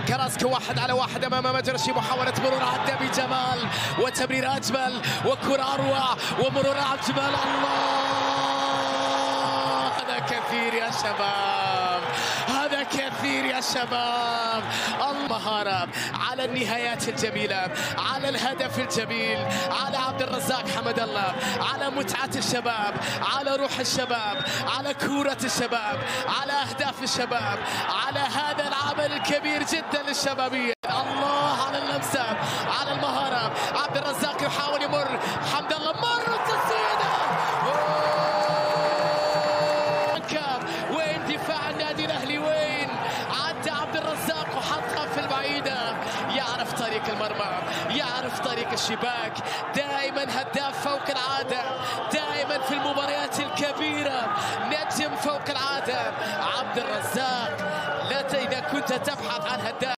كراسكو 1 على 1 امام مجرشي، محاولة مرور عدى بجمال وتمرير اجمل وكرة اروع ومرور اجمل. الله هذا كثير يا شباب، هذا كثير يا شباب. المهارة على النهايات الجميلة، على الهدف الجميل، على عبد الرزاق حمد الله، على متعة الشباب، على روح الشباب، على كورة الشباب، على أهداف الشباب، على هذا العمل الكبير جدا للشبابية. الله على اللمسة، على المهارة. عبد الرزاق يحاول يمر، حمد الله مر تسديده. وين دفاع النادي الأهلي؟ وين عدى عبد الرزاق وحطها في البعيدة. يعرف طريق المرمى، يعرف طريق الشباك، دائما هداف فوق العادة، دائما في المباريات الكبيرة نجم فوق العادة. عبد الرزاق، لا إذا كنت تبحث عن هداف